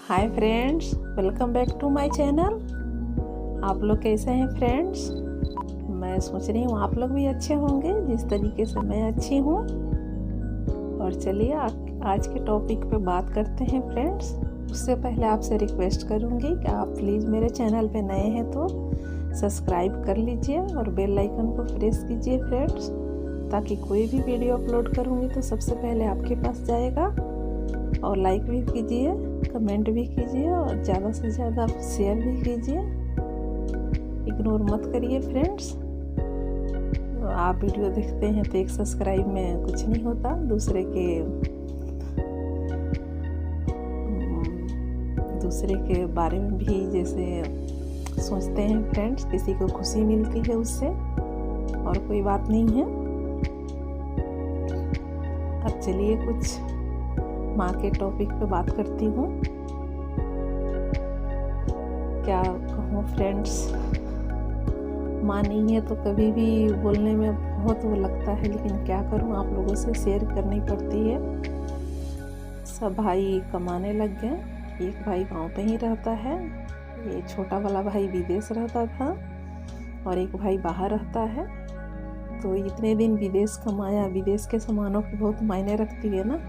Hi friends, welcome back to my channel. आप लोग कैसे हैं फ्रेंड्स? मैं सोच रही हूँ आप लोग भी अच्छे होंगे जिस तरीके से मैं अच्छी हूँ। और चलिए आज के टॉपिक पे बात करते हैं फ्रेंड्स। उससे पहले आपसे रिक्वेस्ट करूँगी कि आप प्लीज़ मेरे चैनल पे नए हैं तो सब्सक्राइब कर लीजिए और बेल आइकन को प्रेस कीजिए फ्रेंड्स, ताकि कोई भी वीडियो अपलोड करूँगी तो सबसे पहले आपके पास जाएगा। और लाइक भी कीजिए, कमेंट भी कीजिए और ज़्यादा से ज़्यादा शेयर भी कीजिए। इग्नोर मत करिए फ्रेंड्स। आप वीडियो देखते हैं तो एक सब्सक्राइब में कुछ नहीं होता। दूसरे के बारे में भी जैसे सोचते हैं फ्रेंड्स, किसी को खुशी मिलती है उससे, और कोई बात नहीं है। अब चलिए कुछ माँ के टॉपिक पे बात करती हूँ। क्या कहूँ फ्रेंड्स, माँ नहीं है तो कभी भी बोलने में बहुत वो लगता है, लेकिन क्या करूँ, आप लोगों से शेयर करनी पड़ती है। सब भाई कमाने लग गए। एक भाई गांव पे ही रहता है, ये छोटा वाला भाई विदेश रहता था, और एक भाई बाहर रहता है। तो इतने दिन विदेश कमाया, विदेश के सामानों की बहुत मायने रखती है ना,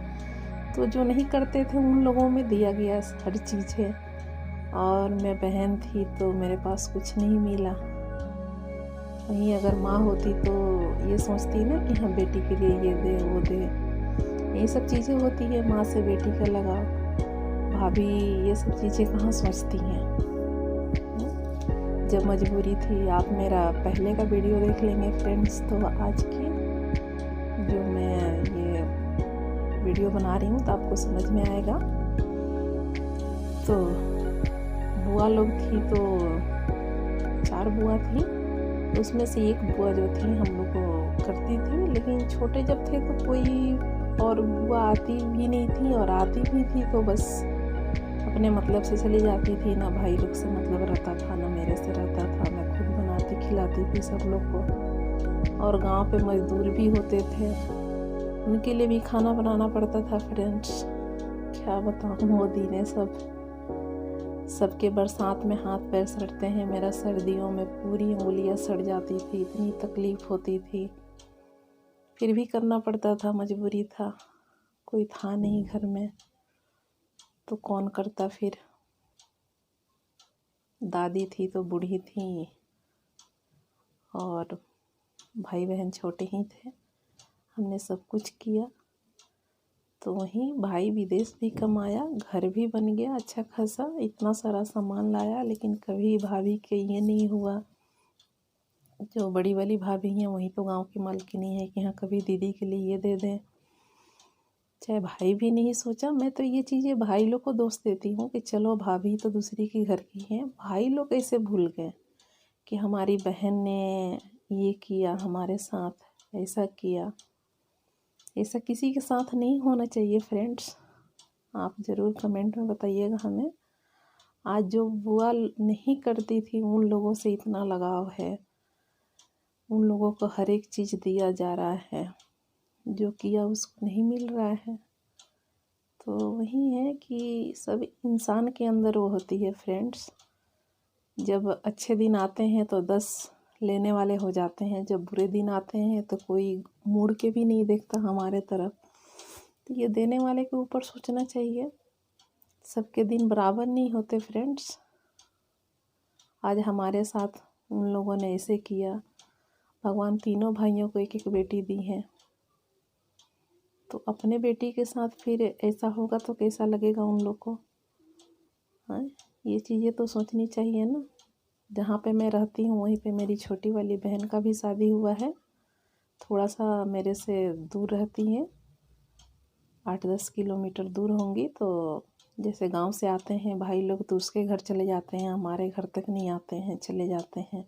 तो जो नहीं करते थे उन लोगों में दिया गया हर चीज़ है। और मैं बहन थी तो मेरे पास कुछ नहीं मिला। वहीं अगर माँ होती तो ये सोचती ना कि हाँ बेटी के लिए ये दे वो दे। ये सब चीज़ें होती है, माँ से बेटी का लगाव। भाभी ये सब चीज़ें कहाँ सोचती हैं। जब मजबूरी थी, आप मेरा पहले का वीडियो देख लेंगे फ्रेंड्स, तो आज की जो मैं ये वीडियो बना रही हूँ तो आपको समझ में आएगा। तो बुआ लोग थी, तो 4 बुआ थी, तो उसमें से एक बुआ जो थी हम लोग को करती थी। लेकिन छोटे जब थे तो कोई और बुआ आती भी नहीं थी, और आती भी थी तो बस अपने मतलब से चली जाती थी। ना भाई लोग से मतलब रहता था, ना मेरे से रहता था। मैं खुद बनाती खिलाती थी सब लोग को। और गांव पे मजदूर भी होते थे, उनके लिए भी खाना बनाना पड़ता था फ्रेंड्स। क्या बताऊँ, मोदी ने सबके बरसात में हाथ पैर सड़ते हैं। मेरा सर्दियों में पूरी उंगलियां सड़ जाती थी, इतनी तकलीफ होती थी, फिर भी करना पड़ता था, मजबूरी था। कोई था नहीं घर में तो कौन करता फिर। दादी थी तो बूढ़ी थी, और भाई बहन छोटे ही थे। हमने सब कुछ किया। तो वहीं भाई विदेश भी कमाया, घर भी बन गया अच्छा खासा, इतना सारा सामान लाया। लेकिन कभी भाभी के ये नहीं हुआ, जो बड़ी वाली भाभी हैं वही तो गांव की मालकिनी है, कि हाँ कभी दीदी के लिए ये दे दें। चाहे भाई भी नहीं सोचा। मैं तो ये चीज़ें भाई लोग को दोष देती हूँ कि चलो भाभी तो दूसरी की घर की हैं, भाई लोग कैसे भूल गए कि हमारी बहन ने ये किया हमारे साथ, ऐसा किया। ऐसा किसी के साथ नहीं होना चाहिए फ्रेंड्स। आप ज़रूर कमेंट में बताइएगा हमें। आज जो बुआ नहीं करती थी उन लोगों से इतना लगाव है, उन लोगों को हर एक चीज़ दिया जा रहा है, जो किया उसको नहीं मिल रहा है। तो वही है कि सब इंसान के अंदर वो होती है फ्रेंड्स। जब अच्छे दिन आते हैं तो 10 लेने वाले हो जाते हैं, जब बुरे दिन आते हैं तो कोई मुड़ के भी नहीं देखता हमारे तरफ। तो ये देने वाले के ऊपर सोचना चाहिए। सबके दिन बराबर नहीं होते फ्रेंड्स। आज हमारे साथ उन लोगों ने ऐसे किया। भगवान तीनों भाइयों को एक एक बेटी दी है, तो अपने बेटी के साथ फिर ऐसा होगा तो कैसा लगेगा उन लोग को। हाँ, ये चीज़ें तो सोचनी चाहिए ना। जहाँ पे मैं रहती हूँ वहीं पे मेरी छोटी वाली बहन का भी शादी हुआ है। थोड़ा सा मेरे से दूर रहती हैं, 8-10 किलोमीटर दूर होंगी। तो जैसे गांव से आते हैं भाई लोग तो उसके घर चले जाते हैं, हमारे घर तक नहीं आते हैं, चले जाते हैं।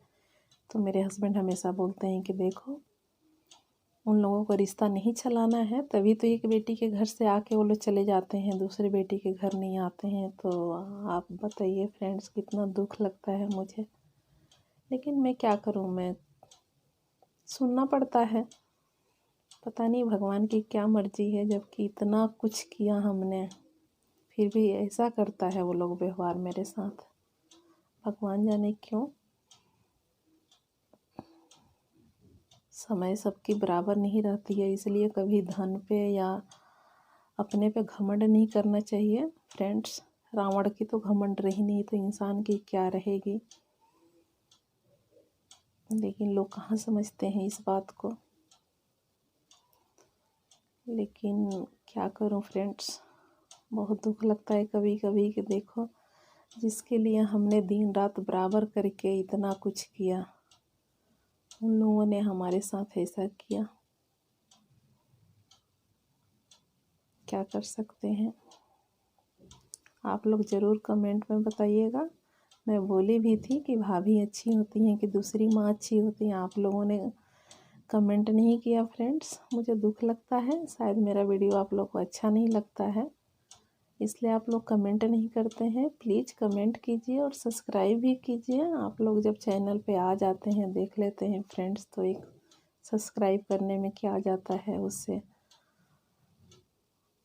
तो मेरे हस्बैंड हमेशा बोलते हैं कि देखो, उन लोगों को रिश्ता नहीं चलाना है, तभी तो एक बेटी के घर से आके वो लोग चले जाते हैं, दूसरे बेटी के घर नहीं आते हैं। तो आप बताइए फ्रेंड्स, कितना दुख लगता है मुझे। लेकिन मैं क्या करूं, मैं सुनना पड़ता है। पता नहीं भगवान की क्या मर्जी है, जबकि इतना कुछ किया हमने, फिर भी ऐसा करता है वो लोग व्यवहार मेरे साथ, भगवान जाने क्यों। समय सबकी बराबर नहीं रहती है, इसलिए कभी धन पे या अपने पे घमंड नहीं करना चाहिए फ्रेंड्स। रावण की तो घमंड रही नहीं, तो इंसान की क्या रहेगी। लेकिन लोग कहाँ समझते हैं इस बात को। लेकिन क्या करूं फ्रेंड्स, बहुत दुख लगता है कभी कभी कि देखो, जिसके लिए हमने दिन रात बराबर करके इतना कुछ किया, उन लोगों ने हमारे साथ ऐसा किया। क्या कर सकते हैं। आप लोग ज़रूर कमेंट में बताइएगा। मैं बोली भी थी कि भाभी अच्छी होती हैं कि दूसरी माँ अच्छी होती हैं, आप लोगों ने कमेंट नहीं किया फ्रेंड्स। मुझे दुख लगता है, शायद मेरा वीडियो आप लोग को अच्छा नहीं लगता है, इसलिए आप लोग कमेंट नहीं करते हैं। प्लीज़ कमेंट कीजिए और सब्सक्राइब भी कीजिए। आप लोग जब चैनल पे आ जाते हैं, देख लेते हैं फ्रेंड्स, तो एक सब्सक्राइब करने में क्या जाता है, उससे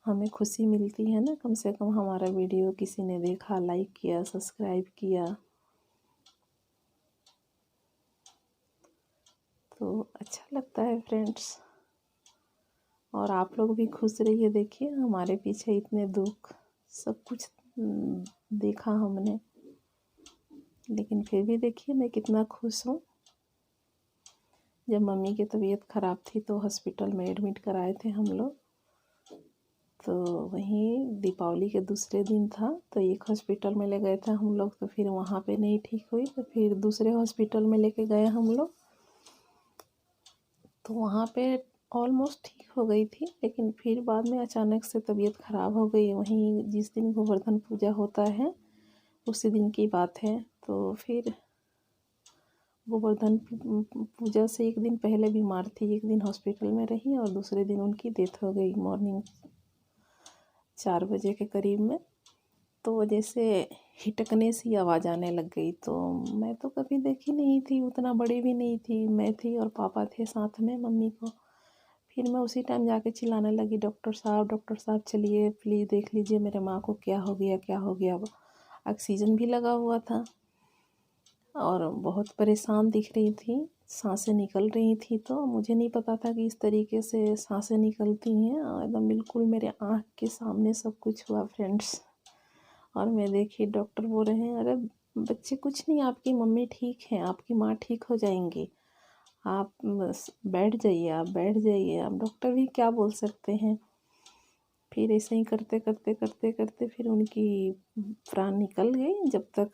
हमें खुशी मिलती है ना। कम से कम हमारा वीडियो किसी ने देखा, लाइक किया, सब्सक्राइब किया, तो अच्छा लगता है फ्रेंड्स। और आप लोग भी खुश रहिए। देखिए हमारे पीछे इतने दुख, सब कुछ देखा हमने, लेकिन फिर भी देखिए मैं कितना खुश हूँ। जब मम्मी की तबीयत ख़राब थी तो हॉस्पिटल में एडमिट कराए थे हम लोग, तो वहीं दीपावली के दूसरे दिन था, तो एक हॉस्पिटल में ले गए थे हम लोग, तो फिर वहाँ पे नहीं ठीक हुई तो फिर दूसरे हॉस्पिटल में लेके गए हम लोग, तो वहाँ पे ऑलमोस्ट ठीक हो गई थी। लेकिन फिर बाद में अचानक से तबीयत ख़राब हो गई। वहीं जिस दिन गोवर्धन पूजा होता है उसी दिन की बात है, तो फिर गोवर्धन पूजा से एक दिन पहले बीमार थी, एक दिन हॉस्पिटल में रही और दूसरे दिन उनकी डेथ हो गई मॉर्निंग 4 बजे के करीब में। तो जैसे हिटकने सी आवाज़ आने लग गई, तो मैं तो कभी देखी नहीं थी, उतना बड़ी भी नहीं थी, मैं थी और पापा थे साथ में मम्मी को। फिर मैं उसी टाइम जाके चिल्लाने लगी, डॉक्टर साहब चलिए प्लीज़ देख लीजिए मेरे माँ को क्या हो गया, क्या हो गया। ऑक्सीजन भी लगा हुआ था और बहुत परेशान दिख रही थी, सांसें निकल रही थी, तो मुझे नहीं पता था कि इस तरीके से सांसें निकलती हैं। एकदम बिल्कुल मेरे आँख के सामने सब कुछ हुआ फ्रेंड्स। और मैं देखी डॉक्टर बोल रहे हैं, अरे बच्चे कुछ नहीं, आपकी मम्मी ठीक है, आपकी माँ ठीक हो जाएंगी, आप बस बैठ जाइए, आप बैठ जाइए। अब डॉक्टर भी क्या बोल सकते हैं। फिर ऐसे ही करते करते करते करते फिर उनकी प्राण निकल गई। जब तक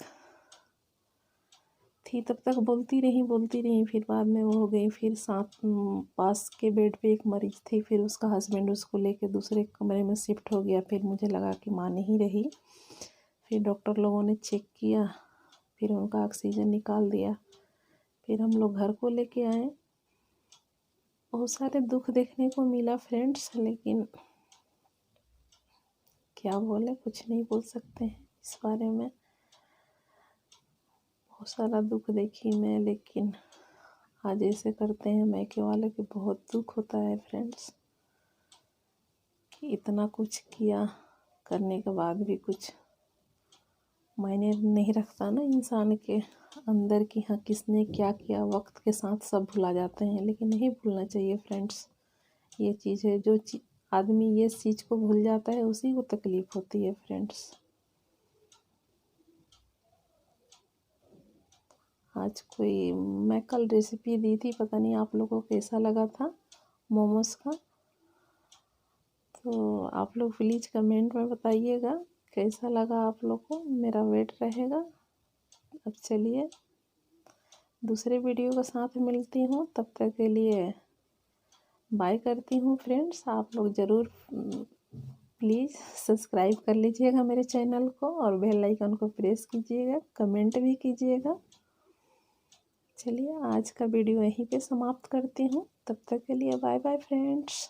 थी तब तक बोलती रही, फिर बाद में वो हो गई। फिर साथ पास के बेड पे एक मरीज थी, फिर उसका हस्बैंड उसको लेके दूसरे कमरे में शिफ्ट हो गया। फिर मुझे लगा कि माँ नहीं रही। फिर डॉक्टर लोगों ने चेक किया, फिर उनका ऑक्सीजन निकाल दिया। फिर हम लोग घर को लेके आए। बहुत सारे दुख देखने को मिला फ्रेंड्स, लेकिन क्या बोले, कुछ नहीं बोल सकते हैं इस बारे में। बहुत सारा दुख देखी मैं, लेकिन आज ऐसे करते हैं मैके वाले के, बहुत दुख होता है फ्रेंड्स कि इतना कुछ किया, करने के बाद भी कुछ मायने नहीं रखता ना इंसान के अंदर की, हाँ किसने क्या किया। वक्त के साथ सब भुला जाते हैं, लेकिन नहीं भूलना चाहिए फ्रेंड्स। ये चीज़ है, जो आदमी ये चीज़ को भूल जाता है उसी को तकलीफ़ होती है फ्रेंड्स। आज कोई, मैं कल रेसिपी दी थी, पता नहीं आप लोगों को कैसा लगा था मोमोज़ का, तो आप लोग प्लीज़ कमेंट में बताइएगा कैसा लगा आप लोग को। मेरा वेट रहेगा। अब चलिए दूसरे वीडियो के साथ मिलती हूँ, तब तक के लिए बाय करती हूँ फ्रेंड्स। आप लोग ज़रूर प्लीज़ सब्सक्राइब कर लीजिएगा मेरे चैनल को और बेल आइकन को प्रेस कीजिएगा, कमेंट भी कीजिएगा। चलिए आज का वीडियो यहीं पे समाप्त करती हूँ, तब तक के लिए बाय बाय फ्रेंड्स।